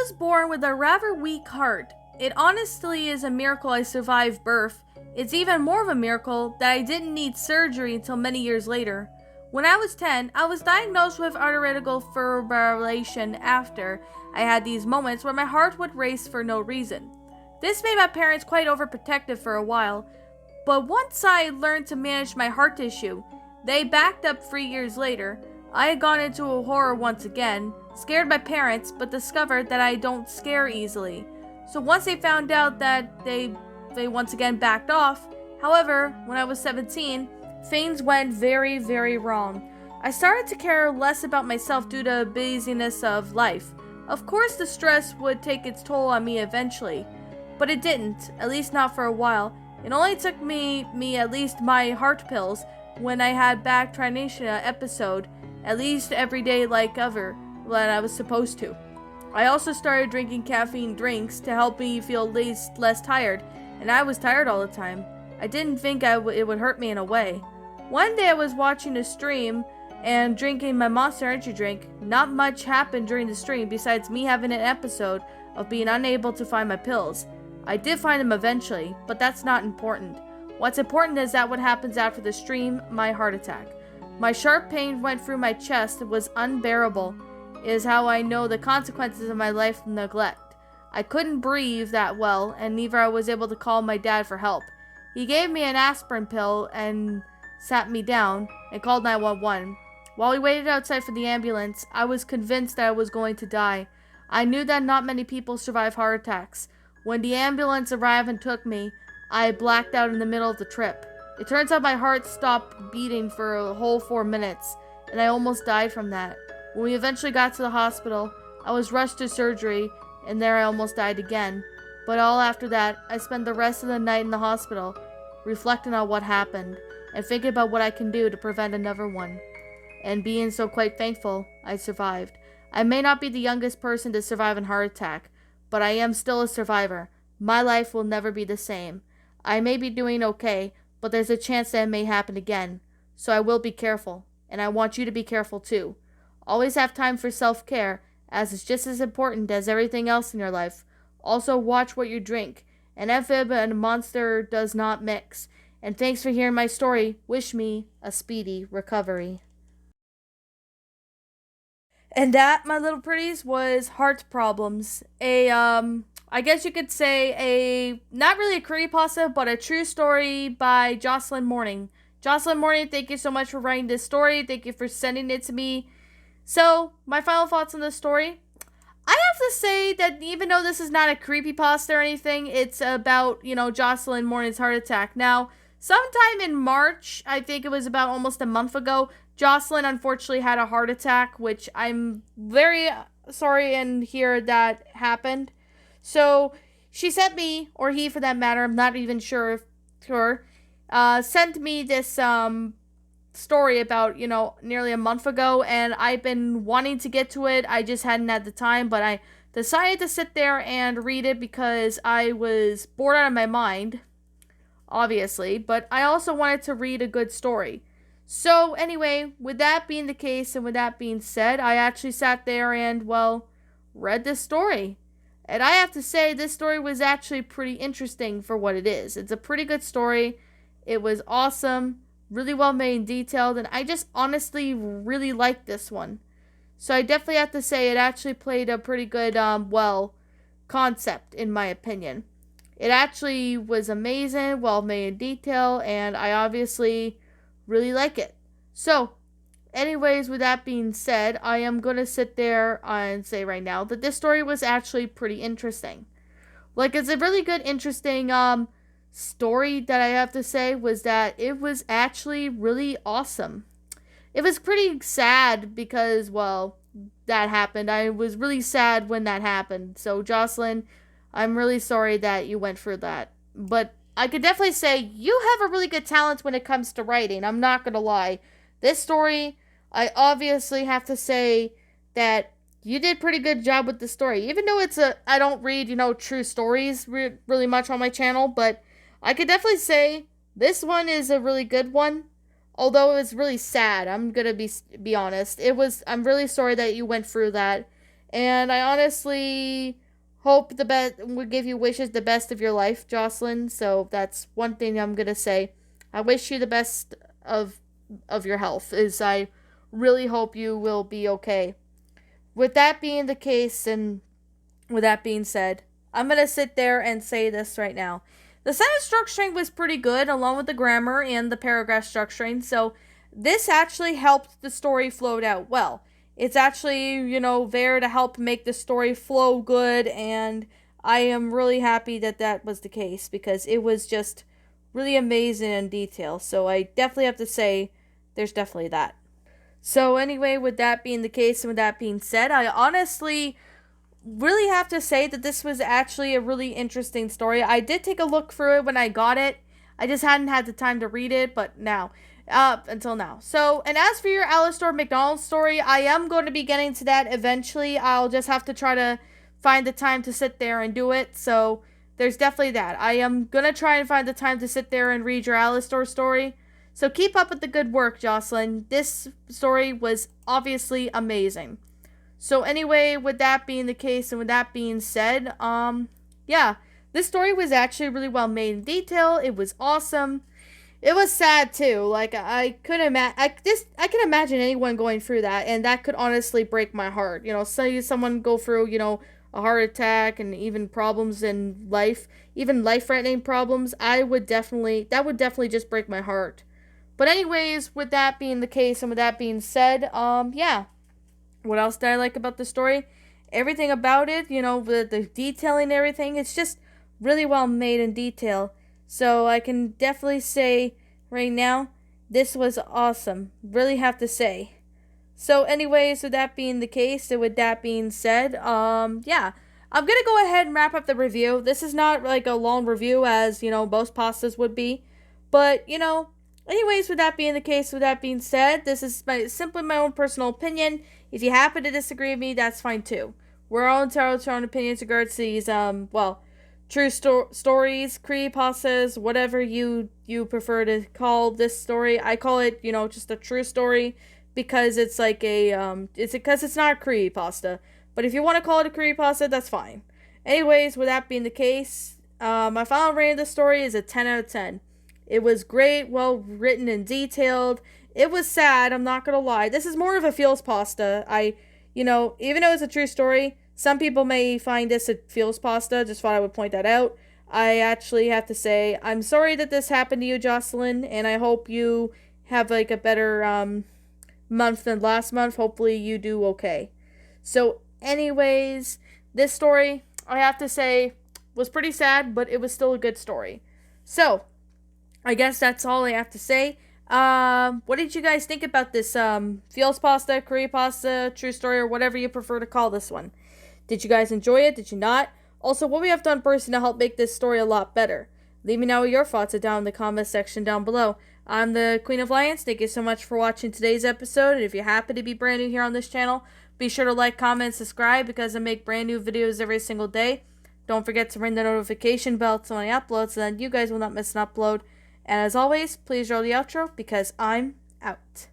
was born with a rather weak heart. It honestly is a miracle I survived birth. It's even more of a miracle that I didn't need surgery until many years later. When I was 10, I was diagnosed with arterial fibrillation after I had these moments where my heart would race for no reason. This made my parents quite overprotective for a while, but once I learned to manage my heart tissue, they backed up 3 years later. I had gone into a horror once again, scared my parents, but discovered that I don't scare easily. So once they found out that they once again backed off. However, when I was 17, things went very, very wrong. I started to care less about myself due to busyness of life. Of course, the stress would take its toll on me eventually, but it didn't, at least not for a while. It only took me at least my heart pills when I had back trinetia episode, at least every day like ever, when I was supposed to. I also started drinking caffeine drinks to help me feel less tired, and I was tired all the time. I didn't think it would hurt me in a way. One day I was watching a stream and drinking my Monster Energy drink. Not much happened during the stream besides me having an episode of being unable to find my pills. I did find them eventually, but that's not important. What's important is that what happens after the stream, my heart attack. My sharp pain went through my chest. It was unbearable. It is how I know the consequences of my life neglect. I couldn't breathe that well, and neither I was able to call my dad for help. He gave me an aspirin pill and sat me down and called 911. While we waited outside for the ambulance, I was convinced that I was going to die. I knew that not many people survive heart attacks. When the ambulance arrived and took me, I blacked out in the middle of the trip. It turns out my heart stopped beating for a whole 4 minutes, and I almost died from that. When we eventually got to the hospital, I was rushed to surgery, and there I almost died again. But all after that, I spent the rest of the night in the hospital, reflecting on what happened, and thinking about what I can do to prevent another one. And being so quite thankful, I survived. I may not be the youngest person to survive a heart attack, but I am still a survivor. My life will never be the same. I may be doing okay, but there's a chance that it may happen again. So I will be careful, and I want you to be careful too. Always have time for self-care, as it's just as important as everything else in your life. Also watch what you drink. An amphib and a monster does not mix. And thanks for hearing my story. Wish me a speedy recovery. And that, my little pretties, was heart problems. I guess you could say not really a creepypasta, but a true story by Jocelyn Morning. Jocelyn Morning, thank you so much for writing this story. Thank you for sending it to me. So, my final thoughts on this story. I have to say that even though this is not a creepypasta or anything, it's about, Jocelyn Morning's heart attack. Now, sometime in March, I think it was about almost a month ago, Jocelyn unfortunately had a heart attack, which I'm very sorry and hear that happened. So, she sent me, or he for that matter, I'm not even sure, sent me this, story about, nearly a month ago, and I've been wanting to get to it. I just hadn't had the time, but I decided to sit there and read it because I was bored out of my mind, obviously, but I also wanted to read a good story. So anyway, with that being the case and with that being said, I actually sat there and, read this story. And I have to say, this story was actually pretty interesting for what it is. It's a pretty good story. It was awesome. Really well made and detailed, and I just honestly really liked this one. So I definitely have to say it actually played a pretty good, concept, in my opinion. It actually was amazing, well made in detail, and I obviously really like it. So, anyways, with that being said, I am going to sit there and say right now that this story was actually pretty interesting. It's a really good, interesting, story that I have to say was that it was actually really awesome. It was pretty sad because, that happened. I was really sad when that happened. So, Jocelyn, I'm really sorry that you went through that. But I could definitely say you have a really good talent when it comes to writing. I'm not going to lie. This story, I obviously have to say that you did a pretty good job with the story. Even though I don't read, true stories really much on my channel, but I could definitely say this one is a really good one, although it was really sad. I'm gonna be honest. I'm really sorry that you went through that, And I honestly hope the best, would give you wishes the best of your life, Jocelyn. So that's one thing I'm gonna say. I wish you the best of your health. Is I really hope you will be okay. With that being the case, and with that being said, I'm gonna sit there and say this right now. The sentence structuring was pretty good, along with the grammar and the paragraph structuring. So this actually helped the story flow out well. It's actually, there to help make the story flow good, and I am really happy that that was the case because it was just really amazing in detail. So I definitely have to say there's definitely that. So anyway, with that being the case and with that being said, I honestly really have to say that this was actually a really interesting story. I did take a look through it when I got it. I just hadn't had the time to read it, but now, until now. So, and as for your Alistair McDonald story, I am going to be getting to that eventually. I'll just have to try to find the time to sit there and do it. So, there's definitely that. I am going to try and find the time to sit there and read your Alistair story. So, keep up with the good work, Jocelyn. This story was obviously amazing. So anyway, with that being the case and with that being said, yeah, this story was actually really well made in detail. It was awesome. It was sad too. Like I can imagine anyone going through that, and that could honestly break my heart. Say someone go through, a heart attack and even problems in life, even life-threatening problems. That would definitely just break my heart. But anyways, with that being the case and with that being said, yeah. What else did I like about the story? Everything about it, the detailing and everything, it's just really well made in detail. So I can definitely say right now, this was awesome. Really have to say. So anyways, with that being the case, and with that being said, yeah. I'm gonna go ahead and wrap up the review. This is not like a long review as, most pastas would be. But, anyways, with that being the case, with that being said, this is simply my own personal opinion. If you happen to disagree with me, that's fine too. We're all entitled to our own opinions regards to these, true stories, creepypastas, whatever you prefer to call this story. I call it, just a true story because it's like it's not a creepypasta. But if you want to call it a creepypasta, that's fine. Anyways, with that being the case, my final rating of the story is a 10 out of 10. It was great, well written and detailed. It was sad, I'm not gonna lie. This is more of a feels pasta. Even though it's a true story, some people may find this a feels pasta. Just thought I would point that out. I actually have to say, I'm sorry that this happened to you, Jocelyn, and I hope you have like a better month than last month. Hopefully you do okay. So, anyways, this story, I have to say, was pretty sad, but it was still a good story. So, I guess that's all I have to say. What did you guys think about this feels pasta, curry pasta, true story, or whatever you prefer to call this one? Did you guys enjoy it? Did you not? Also, what we have done personally to help make this story a lot better? Leave me know what your thoughts are down in the comment section down below. I'm the Queen of Lions. Thank you so much for watching today's episode. And if you happen to be brand new here on this channel, be sure to like, comment, and subscribe because I make brand new videos every single day. Don't forget to ring the notification bell so when I upload so that you guys will not miss an upload. And as always, please roll the outro because I'm out.